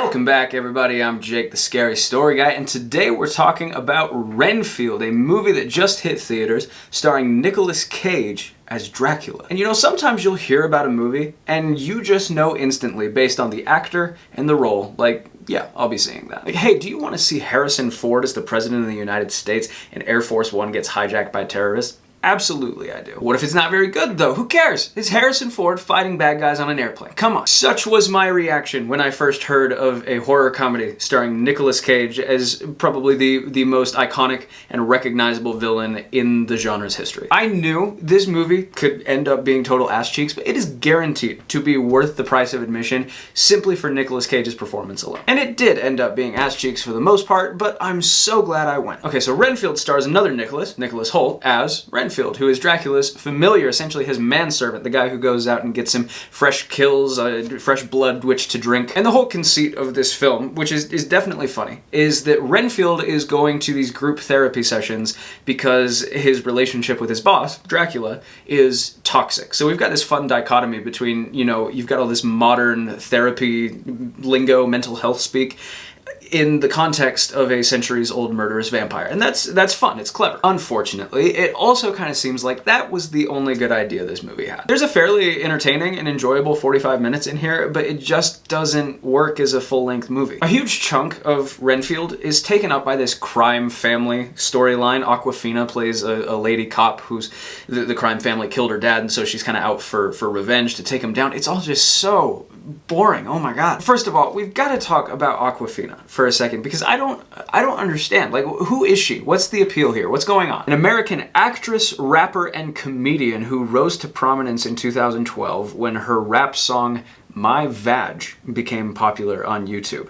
Welcome back, everybody. I'm Jake, the Scary Story Guy, and today we're talking about Renfield, a movie that just hit theaters starring Nicolas Cage as Dracula. And you know, sometimes you'll hear about a movie and you just know instantly based on the actor and the role, like, yeah, I'll be seeing that. Like, hey, do you want to see Harrison Ford as the President of the United States and Air Force One gets hijacked by terrorists? Absolutely I do. What if it's not very good though? Who cares? It's Harrison Ford fighting bad guys on an airplane. Come on. Such was my reaction when I first heard of a horror comedy starring Nicolas Cage as probably the most iconic and recognizable villain in the genre's history. I knew this movie could end up being total ass cheeks, but it is guaranteed to be worth the price of admission simply for Nicolas Cage's performance alone. And it did end up being ass cheeks for the most part, but I'm so glad I went. Okay, so Renfield stars another Nicholas Hoult, as Renfield, who is Dracula's familiar, essentially his manservant, the guy who goes out and gets him fresh kills, fresh blood which to drink. And the whole conceit of this film, which is definitely funny, is that Renfield is going to these group therapy sessions because his relationship with his boss, Dracula, is toxic. So we've got this fun dichotomy between, you know, you've got all this modern therapy lingo, mental health speak, in the context of a centuries-old murderous vampire. And that's fun, it's clever. Unfortunately, it also kind of seems like that was the only good idea this movie had. There's a fairly entertaining and enjoyable 45 minutes in here, but it just doesn't work as a full-length movie. A huge chunk of Renfield is taken up by this crime family storyline. Awkwafina plays a lady cop who's the crime family killed her dad, and so she's kind of out for revenge to take him down. It's all just so boring. Oh my god. First of all, we've got to talk about Awkwafina for a second, because I don't understand. Like, who is she? What's the appeal here? What's going on? An American actress, rapper, and comedian who rose to prominence in 2012 when her rap song My Vag became popular on YouTube.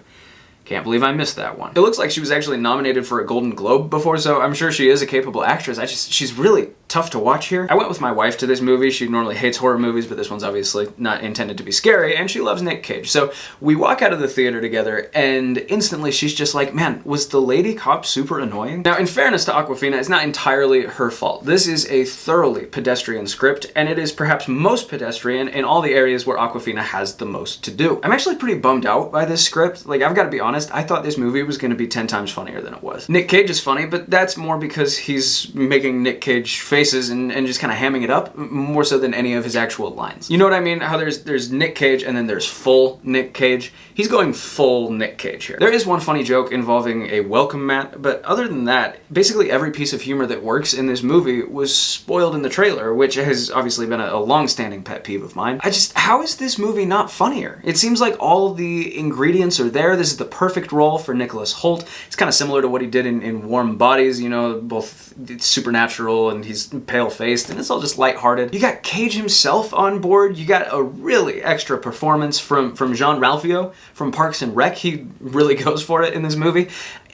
Can't believe I missed that one. It looks like she was actually nominated for a Golden Globe before, so I'm sure she is a capable actress. She's really tough to watch here. I went with my wife to this movie. She normally hates horror movies, but this one's obviously not intended to be scary, and she loves Nick Cage. So we walk out of the theater together, and instantly she's just like, man, was the lady cop super annoying? Now, in fairness to Awkwafina, it's not entirely her fault. This is a thoroughly pedestrian script, and it is perhaps most pedestrian in all the areas where Awkwafina has the most to do. I'm actually pretty bummed out by this script. Like, I've got to be honest, I thought this movie was going to be 10 times funnier than it was. Nick Cage is funny, but that's more because he's making Nick Cage faces and just kind of hamming it up, more so than any of his actual lines. You know what I mean? How there's Nick Cage and then there's full Nick Cage. He's going full Nick Cage here. There is one funny joke involving a welcome mat, but other than that, basically every piece of humor that works in this movie was spoiled in the trailer, which has obviously been a long-standing pet peeve of mine. How is this movie not funnier? It seems like all the ingredients are there. This is the perfect role for Nicolas Hoult. It's kind of similar to what he did in Warm Bodies, you know, both supernatural and he's pale-faced, and it's all just lighthearted. You got Cage himself on board. You got a really extra performance from Jean-Ralphio from Parks and Rec. He really goes for it in this movie.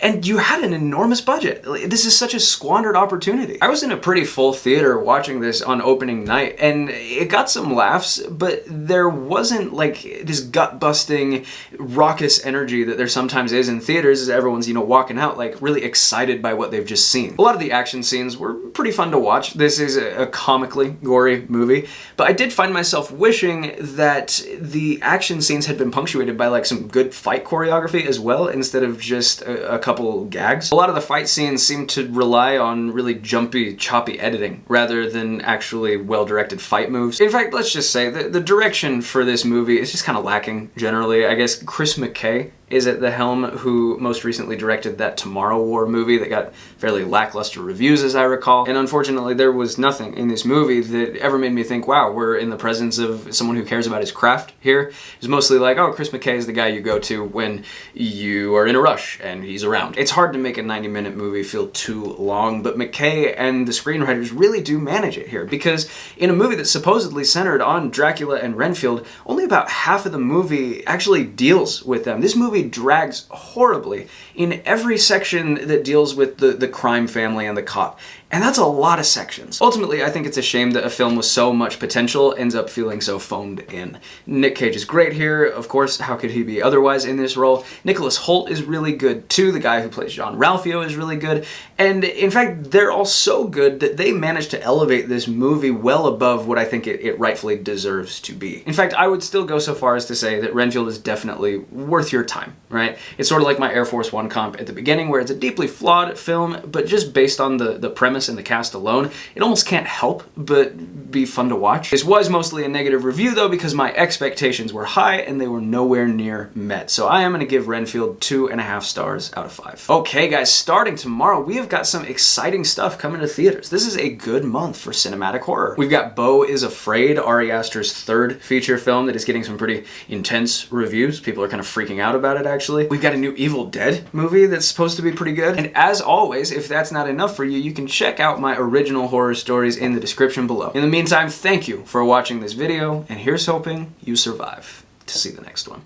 And you had an enormous budget. This is such a squandered opportunity. I was in a pretty full theater watching this on opening night, and it got some laughs, but there wasn't like this gut-busting, raucous energy that there sometimes is in theaters as everyone's, you know, walking out like really excited by what they've just seen. A lot of the action scenes were pretty fun to watch. This is a comically gory movie, but I did find myself wishing that the action scenes had been punctuated by like some good fight choreography as well, instead of just a couple gags. A lot of the fight scenes seem to rely on really jumpy, choppy editing rather than actually well-directed fight moves. In fact, let's just say the direction for this movie is just kind of lacking generally. I guess Chris McKay is at the helm, who most recently directed that Tomorrow War movie that got fairly lackluster reviews, as I recall. And unfortunately, there was nothing in this movie that ever made me think, wow, we're in the presence of someone who cares about his craft here. It was mostly like, oh, Chris McKay is the guy you go to when you are in a rush, and he's around. It's hard to make a 90-minute movie feel too long, but McKay and the screenwriters really do manage it here, because in a movie that's supposedly centered on Dracula and Renfield, only about half of the movie actually deals with them. This movie drags horribly in every section that deals with the crime family and the cop. And that's a lot of sections. Ultimately, I think it's a shame that a film with so much potential ends up feeling so phoned in. Nick Cage is great here, of course, how could he be otherwise in this role? Nicholas Hoult is really good too, the guy who plays John Ralphio is really good, and in fact, they're all so good that they managed to elevate this movie well above what I think it rightfully deserves to be. In fact, I would still go so far as to say that Renfield is definitely worth your time, right? It's sort of like my Air Force One comp at the beginning, where it's a deeply flawed film, but just based on the premise and the cast alone, it almost can't help but be fun to watch. This was mostly a negative review though, because my expectations were high and they were nowhere near met. So I am gonna give Renfield 2.5 stars out of 5. Okay guys, starting tomorrow, we have got some exciting stuff coming to theaters. This is a good month for cinematic horror. We've got Beau is Afraid, Ari Aster's third feature film that is getting some pretty intense reviews. People are kind of freaking out about it actually. We've got a new Evil Dead movie that's supposed to be pretty good. And as always, if that's not enough for you, you can check out my original horror stories in the description below. In the meantime, thank you for watching this video, and here's hoping you survive to see the next one.